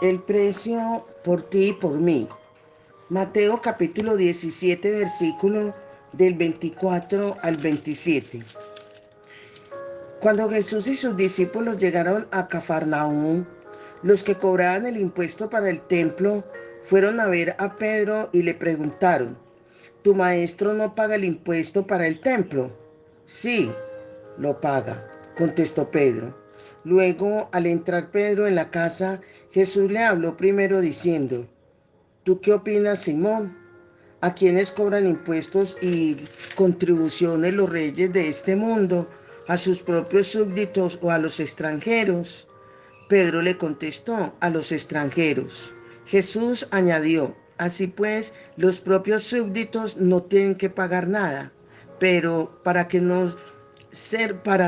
El precio por ti y por mí. Mateo capítulo 17, versículo del 24 al 27. Cuando Jesús y sus discípulos llegaron a Cafarnaúm, los que cobraban el impuesto para el templo fueron a ver a Pedro y le preguntaron: ¿Tu maestro no paga el impuesto para el templo? Sí, lo paga, contestó Pedro. Luego, al entrar Pedro en la casa, Jesús le habló primero diciendo: ¿Tú qué opinas, Simón? ¿A quiénes cobran impuestos y contribuciones los reyes de este mundo? ¿A sus propios súbditos o a los extranjeros? Pedro le contestó: a los extranjeros. Jesús añadió: así pues, los propios súbditos no tienen que pagar nada, pero para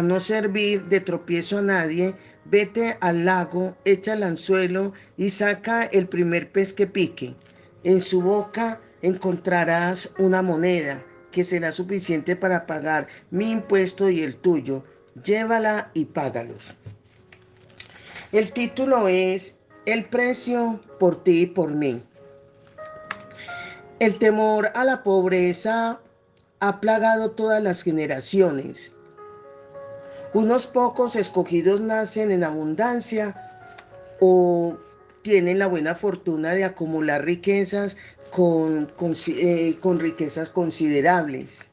no servir de tropiezo a nadie, vete al lago, echa el anzuelo y saca el primer pez que pique. En su boca encontrarás una moneda que será suficiente para pagar mi impuesto y el tuyo. Llévala y págalos. El título es El precio por ti y por mí. El temor a la pobreza ha plagado todas las generaciones. Unos pocos escogidos nacen en abundancia o tienen la buena fortuna de acumular riquezas con riquezas considerables.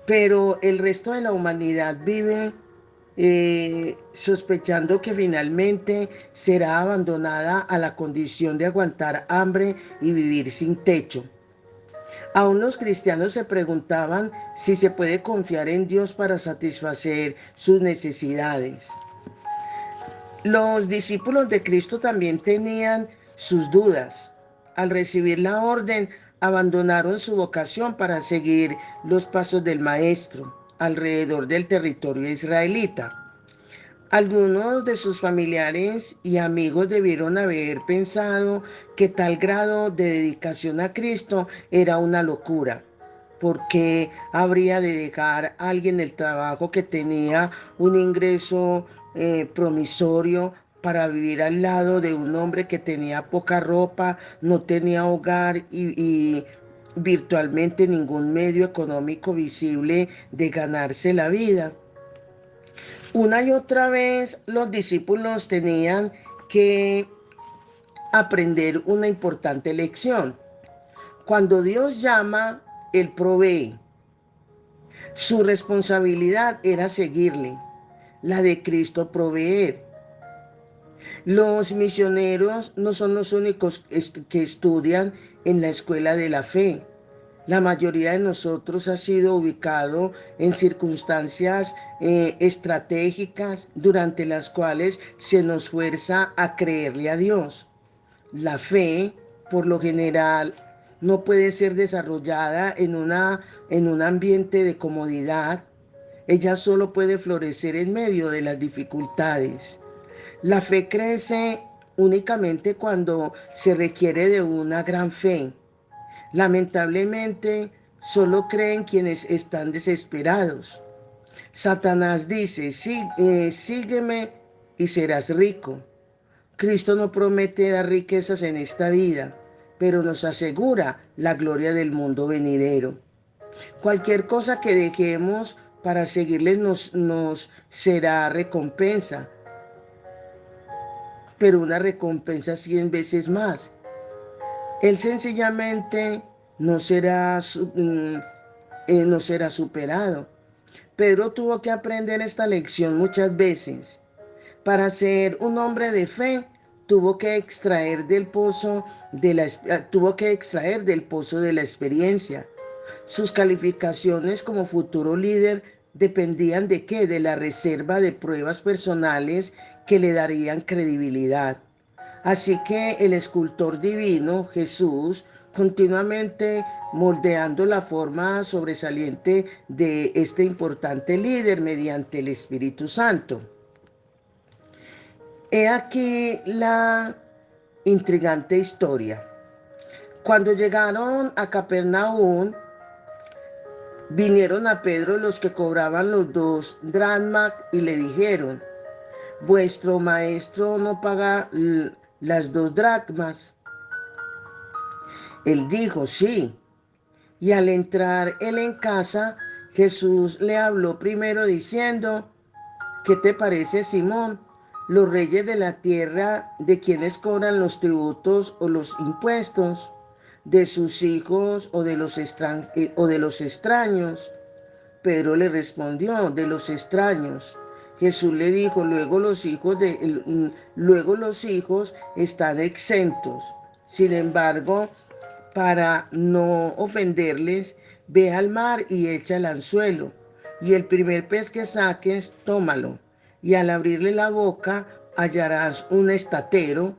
Pero el resto de la humanidad vive sospechando que finalmente será abandonada a la condición de aguantar hambre y vivir sin techo. Aún los cristianos se preguntaban si se puede confiar en Dios para satisfacer sus necesidades. Los discípulos de Cristo también tenían sus dudas. Al recibir la orden, abandonaron su vocación para seguir los pasos del Maestro alrededor del territorio israelita. Algunos de sus familiares y amigos debieron haber pensado que tal grado de dedicación a Cristo era una locura. ¿Por qué habría de dejar a alguien el trabajo que tenía un ingreso promisorio para vivir al lado de un hombre que tenía poca ropa, no tenía hogar y virtualmente ningún medio económico visible de ganarse la vida? Una y otra vez los discípulos tenían que aprender una importante lección. Cuando Dios llama, Él provee. Su responsabilidad era seguirle, la de Cristo proveer. Los misioneros no son los únicos que estudian en la escuela de la fe. La mayoría de nosotros ha sido ubicado en circunstancias estratégicas durante las cuales se nos fuerza a creerle a Dios. La fe, por lo general, no puede ser desarrollada en un ambiente de comodidad. Ella solo puede florecer en medio de las dificultades. La fe crece únicamente cuando se requiere de una gran fe. Lamentablemente, solo creen quienes están desesperados. Satanás dice: sígueme y serás rico. Cristo no promete dar riquezas en esta vida, pero nos asegura la gloria del mundo venidero. Cualquier cosa que dejemos para seguirle nos será recompensa, pero una recompensa 100 veces más. Él sencillamente no será, no será superado. Pedro tuvo que aprender esta lección muchas veces. Para ser un hombre de fe, tuvo que extraer del pozo de la experiencia. Sus calificaciones como futuro líder dependían ¿de qué? De la reserva de pruebas personales que le darían credibilidad. Así que el escultor divino, Jesús, continuamente moldeando la forma sobresaliente de este importante líder mediante el Espíritu Santo. He aquí la intrigante historia. Cuando llegaron a Capernaum, vinieron a Pedro los que cobraban los 2 dracmas y le dijeron: vuestro maestro no paga las 2 dracmas. Él dijo, sí. Y al entrar él en casa, Jesús le habló primero diciendo, ¿qué te parece, Simón? Los reyes de la tierra, ¿de quienes cobran los tributos o los impuestos? ¿De sus hijos o de los extraños? Pedro le respondió, de los extraños. Jesús le dijo, luego los hijos están exentos. Sin embargo, para no ofenderles, ve al mar y echa el anzuelo, y el primer pez que saques, tómalo, y al abrirle la boca hallarás un estatero,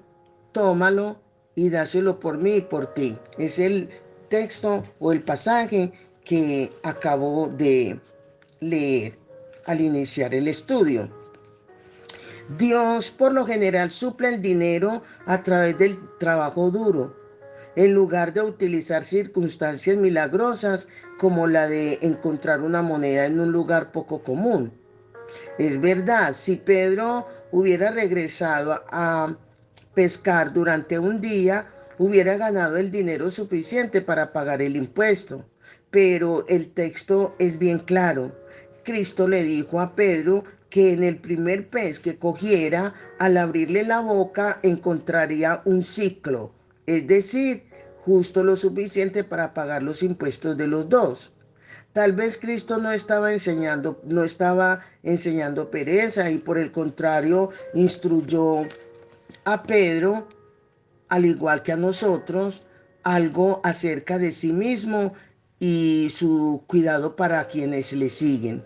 tómalo y dáselo por mí y por ti. Es el texto o el pasaje que acabo de leer al iniciar el estudio. Dios por lo general suple el dinero a través del trabajo duro, en lugar de utilizar circunstancias milagrosas como la de encontrar una moneda en un lugar poco común. Es verdad, si Pedro hubiera regresado a pescar durante un día, hubiera ganado el dinero suficiente para pagar el impuesto. Pero el texto es bien claro. Cristo le dijo a Pedro que en el primer pez que cogiera, al abrirle la boca, encontraría un ciclo, es decir, justo lo suficiente para pagar los impuestos de los dos. Tal vez Cristo no estaba enseñando pereza y por el contrario instruyó a Pedro, al igual que a nosotros, algo acerca de sí mismo y su cuidado para quienes le siguen.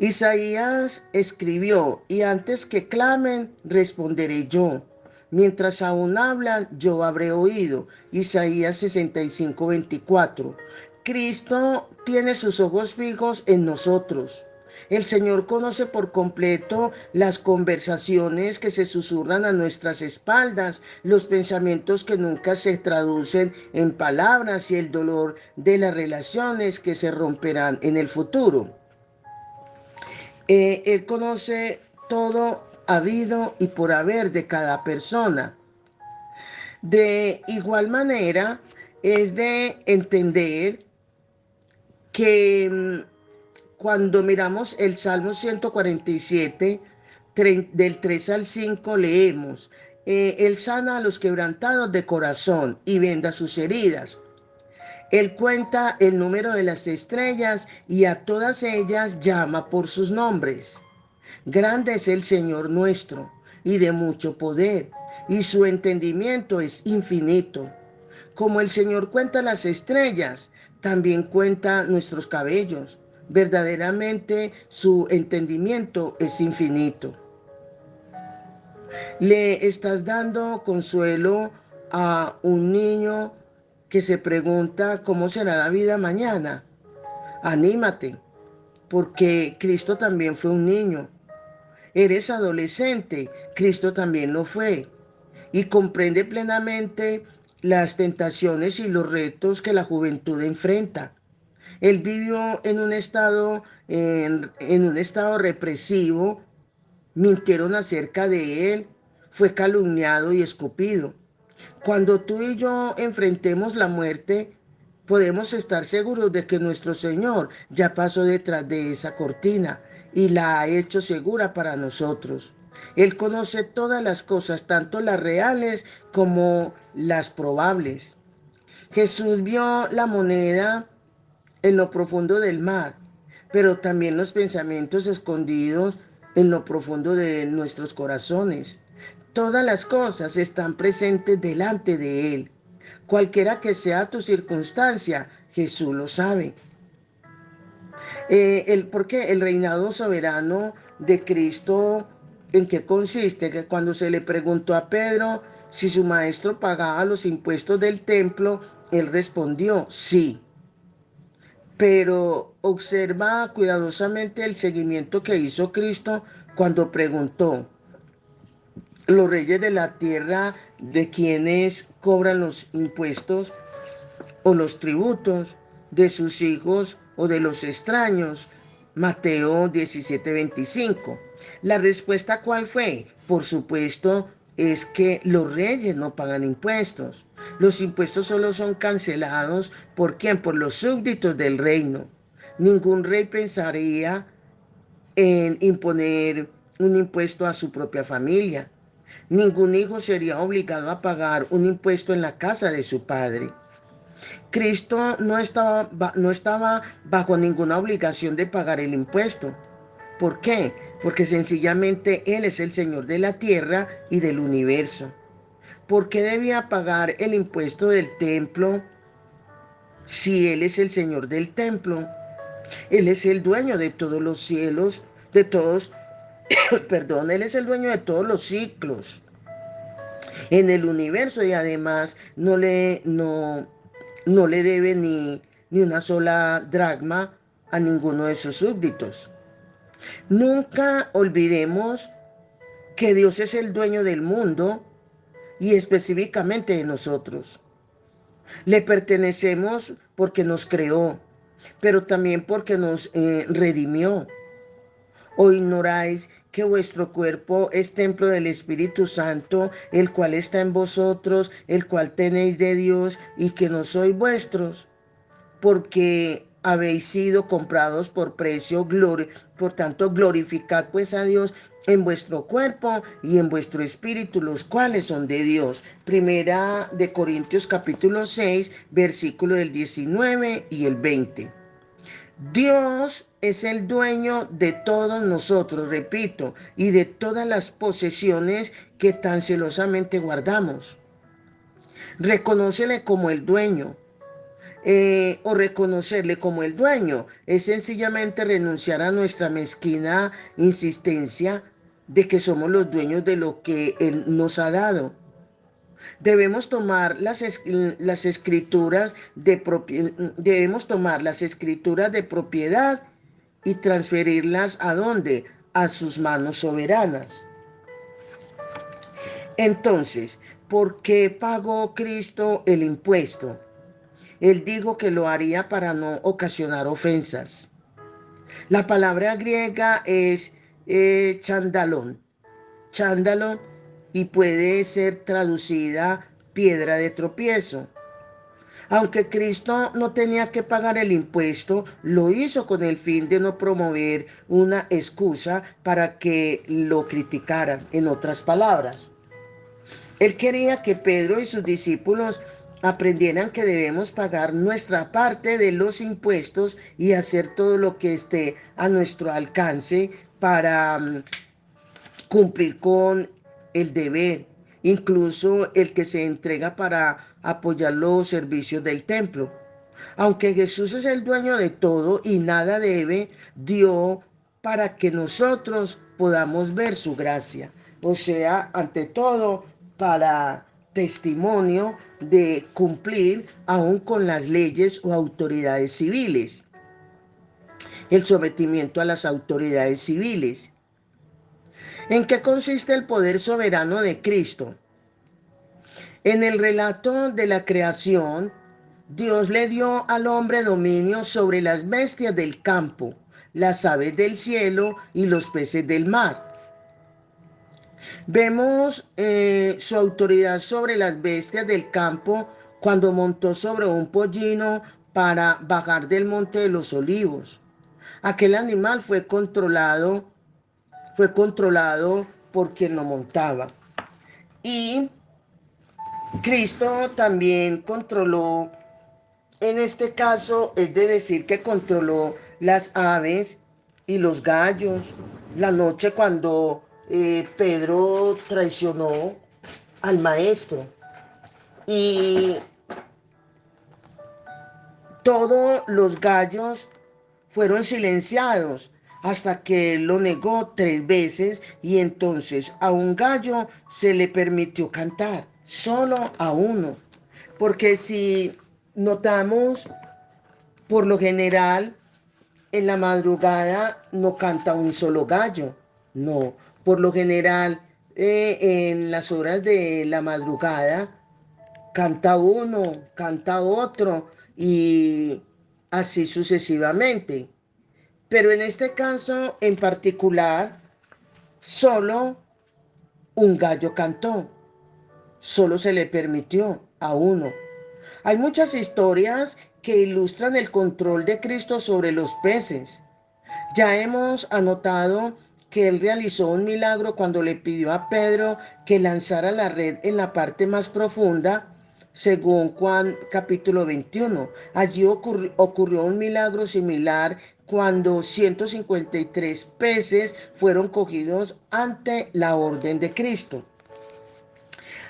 Isaías escribió, y antes que clamen, responderé yo. Mientras aún hablan, yo habré oído. Isaías 65:24. Cristo tiene sus ojos fijos en nosotros. El Señor conoce por completo las conversaciones que se susurran a nuestras espaldas, los pensamientos que nunca se traducen en palabras y el dolor de las relaciones que se romperán en el futuro. Él conoce todo habido y por haber de cada persona. De igual manera, es de entender que cuando miramos el Salmo 147, del 3 al 5, leemos, Él sana a los quebrantados de corazón y venda sus heridas. Él cuenta el número de las estrellas y a todas ellas llama por sus nombres. Grande es el Señor nuestro y de mucho poder, y su entendimiento es infinito. Como el Señor cuenta las estrellas, también cuenta nuestros cabellos. Verdaderamente su entendimiento es infinito. Le estás dando consuelo a un niño que se pregunta cómo será la vida mañana. Anímate, porque Cristo también fue un niño. Eres adolescente, Cristo también lo fue. Y comprende plenamente las tentaciones y los retos que la juventud enfrenta. Él vivió en un estado represivo, mintieron acerca de él, fue calumniado y escupido. Cuando tú y yo enfrentemos la muerte, podemos estar seguros de que nuestro Señor ya pasó detrás de esa cortina y la ha hecho segura para nosotros. Él conoce todas las cosas, tanto las reales como las probables. Jesús vio la moneda en lo profundo del mar, pero también los pensamientos escondidos en lo profundo de nuestros corazones. Todas las cosas están presentes delante de Él. Cualquiera que sea tu circunstancia, Jesús lo sabe. Porque el reinado soberano de Cristo, ¿en qué consiste? Que cuando se le preguntó a Pedro si su maestro pagaba los impuestos del templo, él respondió, sí. Pero observa cuidadosamente el seguimiento que hizo Cristo cuando preguntó, los reyes de la tierra, ¿de quienes cobran los impuestos o los tributos? ¿De sus hijos o de los extraños? Mateo 17:25. La respuesta, ¿cuál fue? Por supuesto, es que los reyes no pagan impuestos. Los impuestos solo son cancelados ¿por quién? Por los súbditos del reino. Ningún rey pensaría en imponer un impuesto a su propia familia. Ningún hijo sería obligado a pagar un impuesto en la casa de su padre. Cristo no estaba bajo ninguna obligación de pagar el impuesto. ¿Por qué? Porque sencillamente Él es el Señor de la tierra y del universo. ¿Por qué debía pagar el impuesto del templo si Él es el Señor del templo? Él es el dueño de todos los cielos, de todos, perdón, Él es el dueño de todos los ciclos en el universo y además no le debe ni una sola dracma a ninguno de sus súbditos. Nunca olvidemos que Dios es el dueño del mundo y específicamente de nosotros. Le pertenecemos porque nos creó, pero también porque nos redimió. ¿O ignoráis que vuestro cuerpo es templo del Espíritu Santo, el cual está en vosotros, el cual tenéis de Dios y que no sois vuestros? Porque habéis sido comprados por precio, por tanto glorificad pues a Dios en vuestro cuerpo y en vuestro espíritu, los cuales son de Dios. Primera de Corintios capítulo 6, versículo del 19 y el 20. Dios es el dueño de todos nosotros, repito, y de todas las posesiones que tan celosamente guardamos. Reconócele como el dueño. O reconocerle como el dueño es sencillamente renunciar a nuestra mezquina insistencia de que somos los dueños de lo que Él nos ha dado. Debemos tomar las escrituras de propiedad y transferirlas ¿a dónde? A sus manos soberanas. Entonces, ¿por qué pagó Cristo el impuesto? Él dijo que lo haría para no ocasionar ofensas. La palabra griega es chandalón, chándalo, y puede ser traducida piedra de tropiezo. Aunque Cristo no tenía que pagar el impuesto, lo hizo con el fin de no promover una excusa para que lo criticaran, en otras palabras. Él quería que Pedro y sus discípulos aprendieran que debemos pagar nuestra parte de los impuestos y hacer todo lo que esté a nuestro alcance para cumplir con el deber, incluso el que se entrega para apoyar los servicios del templo. Aunque Jesús es el dueño de todo y nada debe, dio para que nosotros podamos ver su gracia. O sea, ante todo, para testimonio de cumplir aún con las leyes o autoridades civiles. El sometimiento a las autoridades civiles. ¿En qué consiste el poder soberano de Cristo? En el relato de la creación, Dios le dio al hombre dominio sobre las bestias del campo, las aves del cielo y los peces del mar. Vemos su autoridad sobre las bestias del campo cuando montó sobre un pollino para bajar del monte de los olivos. Aquel animal fue controlado por quien lo montaba. Y Cristo también controló, en este caso es de decir que controló las aves y los gallos. La noche cuando Pedro traicionó al maestro y todos los gallos fueron silenciados hasta que él lo negó 3 veces y entonces a un gallo se le permitió cantar, solo a uno. Porque si notamos, por lo general, en la madrugada no canta un solo gallo, no. Por lo general, en las horas de la madrugada, canta uno, canta otro y así sucesivamente. Pero en este caso en particular, solo un gallo cantó. Solo se le permitió a uno. Hay muchas historias que ilustran el control de Cristo sobre los peces. Ya hemos anotado que él realizó un milagro cuando le pidió a Pedro que lanzara la red en la parte más profunda, según Juan capítulo 21. Allí ocurrió un milagro similar cuando 153 peces fueron cogidos ante la orden de Cristo.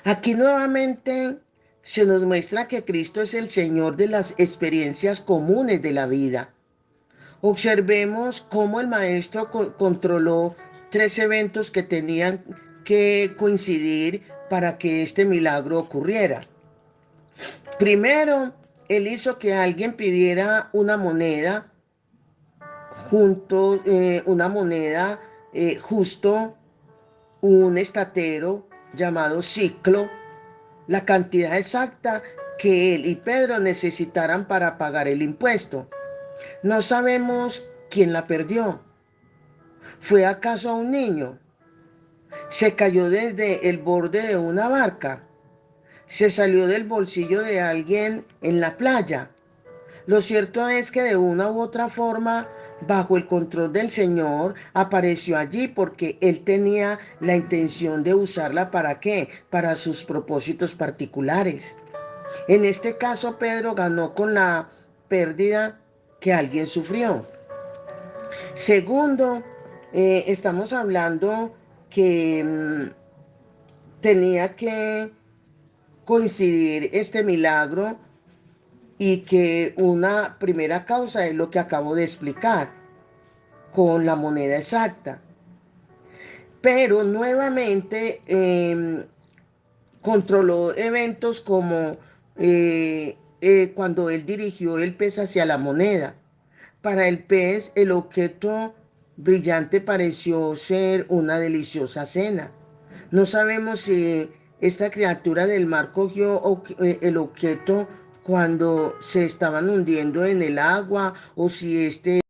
Aquí nuevamente se nos muestra que Cristo es el Señor de las experiencias comunes de la vida. Observemos cómo el maestro controló 3 eventos que tenían que coincidir para que este milagro ocurriera. Primero, él hizo que alguien pidiera una moneda justo un estatero llamado ciclo, la cantidad exacta que él y Pedro necesitaran para pagar el impuesto. No sabemos quién la perdió. ¿Fue acaso un niño? ¿Se cayó desde el borde de una barca? ¿Se salió del bolsillo de alguien en la playa? Lo cierto es que de una u otra forma, bajo el control del Señor, apareció allí porque Él tenía la intención de usarla ¿para qué? Para sus propósitos particulares. En este caso, Pedro ganó con la pérdida que alguien sufrió. Segundo, estamos hablando que tenía que coincidir este milagro y que una primera causa es lo que acabo de explicar con la moneda exacta. Pero nuevamente controló eventos como cuando él dirigió el pez hacia la moneda. Para el pez, el objeto brillante pareció ser una deliciosa cena. No sabemos si esta criatura del mar cogió el objeto cuando se estaban hundiendo en el agua o si este